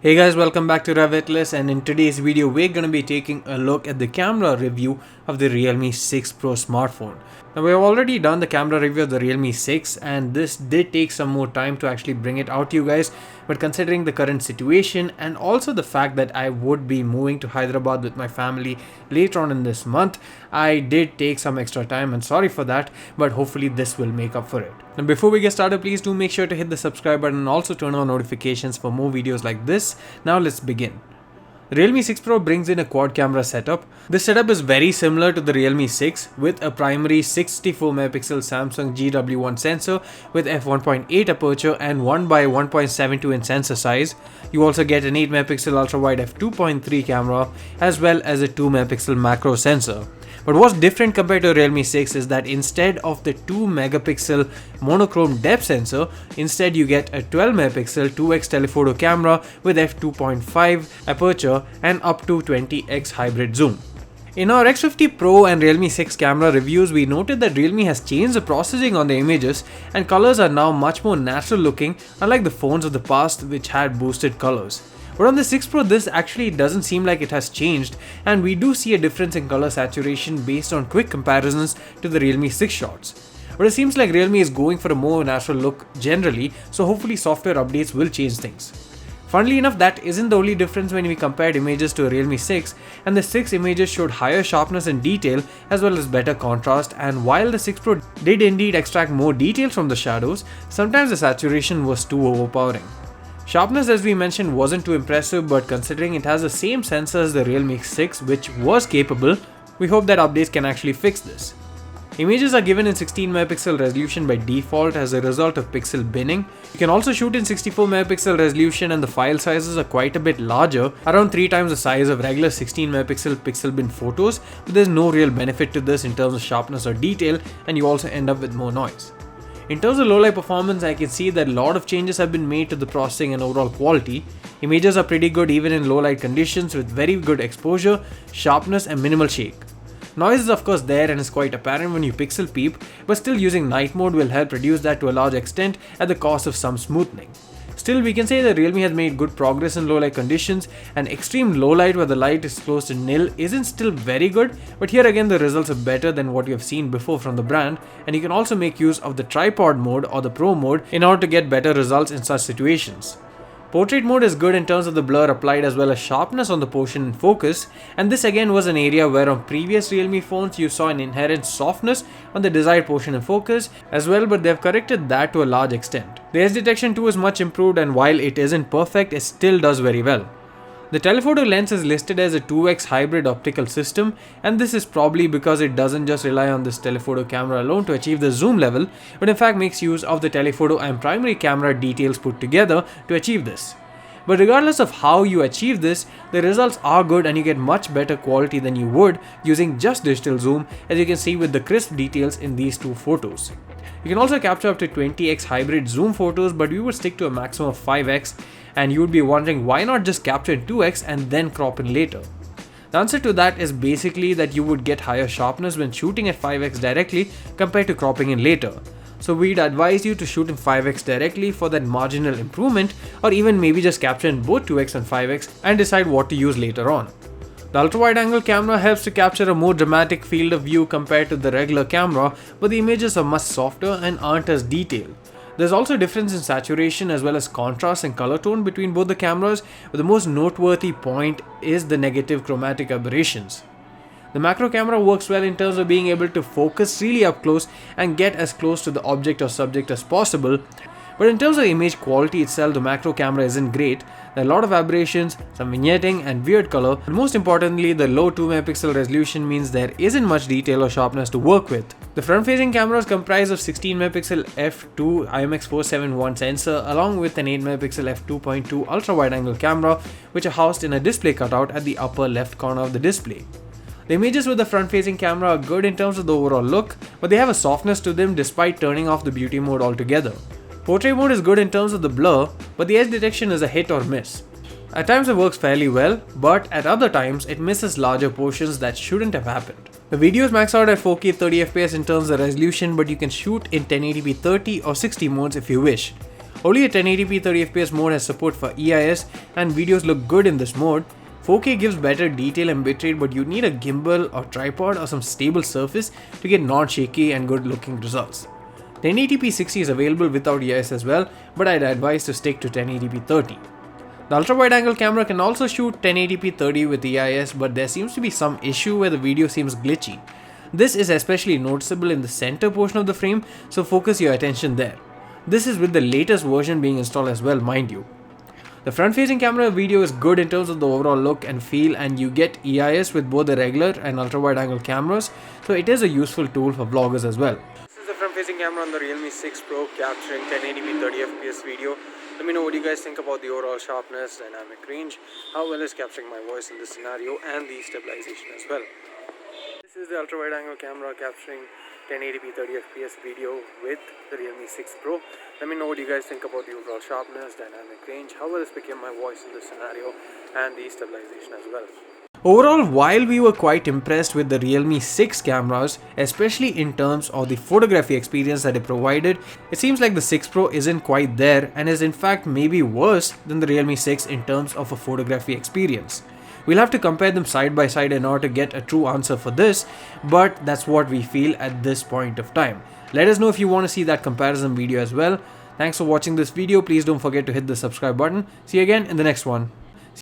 Hey guys, welcome back to RevAtlas, and in today's video we're going to be taking a look at the camera review of the Realme 6 Pro smartphone. Now we have already done the camera review of the Realme 6 and this did take some more time to actually bring it out to you guys, but considering the current situation and also the fact that I would be moving to Hyderabad with my family later on in this month, I did take some extra time and sorry for that, but hopefully this will make up for it. And before we get started, please do make sure to hit the subscribe button and also turn on notifications for more videos like this. Now let's begin. The Realme 6 Pro brings in a quad camera setup. This setup is very similar to the Realme 6 with a primary 64MP Samsung GW1 sensor with f1.8 aperture and 1x1.72 in sensor size. You also get an 8MP ultra-wide f2.3 camera as well as a 2MP macro sensor. But what's different compared to Realme 6 is that instead of the 2MP monochrome depth sensor, instead you get a 12MP 2x telephoto camera with f2.5 aperture and up to 20x hybrid zoom. In our X50 Pro and Realme 6 camera reviews, we noted that Realme has changed the processing on the images and colors are now much more natural looking, unlike the phones of the past which had boosted colors. But on the 6 Pro, this actually doesn't seem like it has changed, and we do see a difference in color saturation based on quick comparisons to the Realme 6 shots. But it seems like Realme is going for a more natural look generally, so hopefully software updates will change things. Funnily enough, that isn't the only difference when we compared images to a Realme 6, and the 6 images showed higher sharpness and detail as well as better contrast, and while the 6 Pro did indeed extract more detail from the shadows, sometimes the saturation was too overpowering. Sharpness, as we mentioned, wasn't too impressive, but considering it has the same sensor as the Realme 6 which was capable, we hope that updates can actually fix this. Images are given in 16MP resolution by default as a result of pixel binning. You can also shoot in 64MP resolution and the file sizes are quite a bit larger, around 3 times the size of regular 16MP pixel bin photos, but there's no real benefit to this in terms of sharpness or detail, and you also end up with more noise. In terms of low-light performance, I can see that a lot of changes have been made to the processing and overall quality. Images are pretty good even in low-light conditions with very good exposure, sharpness and minimal shake. Noise is of course there and is quite apparent when you pixel peep, but still using night mode will help reduce that to a large extent at the cost of some smoothing. Still, we can say that Realme has made good progress in low-light conditions, and extreme low-light where the light is close to nil isn't still very good, but here again the results are better than what you have seen before from the brand, and you can also make use of the tripod mode or the pro mode in order to get better results in such situations. Portrait mode is good in terms of the blur applied as well as sharpness on the portion in focus, and this again was an area where on previous Realme phones you saw an inherent softness on the desired portion in focus as well, but they have corrected that to a large extent. The edge detection too is much improved, and while it isn't perfect, it still does very well. The Telephoto Lens is listed as a 2x hybrid optical system, and this is probably because it doesn't just rely on this telephoto camera alone to achieve the zoom level, but in fact makes use of the telephoto and primary camera details put together to achieve this. But regardless of how you achieve this, the results are good and you get much better quality than you would using just digital zoom, as you can see with the crisp details in these two photos. You can also capture up to 20x hybrid zoom photos, but we would stick to a maximum of 5x, and you would be wondering why not just capture in 2x and then crop in later. The answer to that is basically that you would get higher sharpness when shooting at 5x directly compared to cropping in later. So we'd advise you to shoot in 5x directly for that marginal improvement, or even maybe just capture in both 2x and 5x and decide what to use later on. The ultra-wide-angle camera helps to capture a more dramatic field of view compared to the regular camera, but the images are much softer and aren't as detailed. There's also a difference in saturation as well as contrast and color tone between both the cameras, but the most noteworthy point is the negative chromatic aberrations. The macro camera works well in terms of being able to focus really up close and get as close to the object or subject as possible, but in terms of image quality itself, the macro camera isn't great. There are a lot of aberrations, some vignetting and weird color, and most importantly, the low 2MP resolution means there isn't much detail or sharpness to work with. The front-facing cameras comprise of 16MP f2 IMX471 sensor along with an 8MP f2.2 ultra-wide-angle camera, which are housed in a display cutout at the upper left corner of the display. The images with the front-facing camera are good in terms of the overall look, but they have a softness to them despite turning off the beauty mode altogether. Portrait mode is good in terms of the blur, but the edge detection is a hit or miss. At times it works fairly well, but at other times it misses larger portions that shouldn't have happened. The videos max out at 4K 30fps in terms of resolution, but you can shoot in 1080p 30 or 60 modes if you wish. Only a 1080p 30fps mode has support for EIS and videos look good in this mode. 4K gives better detail and bitrate, but you need a gimbal or tripod or some stable surface to get non-shaky and good looking results. 1080p 60 is available without EIS as well, but I'd advise to stick to 1080p 30. The ultra wide angle camera can also shoot 1080p 30 with EIS, but there seems to be some issue where the video seems glitchy. This is especially noticeable in the center portion of the frame, so focus your attention there. This is with the latest version being installed as well, mind you. The front facing camera video is good in terms of the overall look and feel, and you get EIS with both the regular and ultra wide angle cameras, so it is a useful tool for vloggers as well. This is the front facing camera on the Realme 6 Pro capturing 1080p 30fps video. Let me know what you guys think about the overall sharpness, dynamic range, how well is capturing my voice in this scenario, and the stabilization as well. This is the ultra wide angle camera capturing 1080p 30fps video with the Realme 6 Pro. Let me know what you guys think about the overall sharpness, dynamic range, how well is picking my voice in this scenario, and the stabilization as well. Overall, while we were quite impressed with the Realme 6 cameras, especially in terms of the photography experience that it provided, it seems like the 6 Pro isn't quite there and is in fact maybe worse than the Realme 6 in terms of a photography experience. We'll have to compare them side by side in order to get a true answer for this, but that's what we feel at this point of time. Let us know if you want to see that comparison video as well. Thanks for watching this video. Please don't forget to hit the subscribe button. See you again in the next one.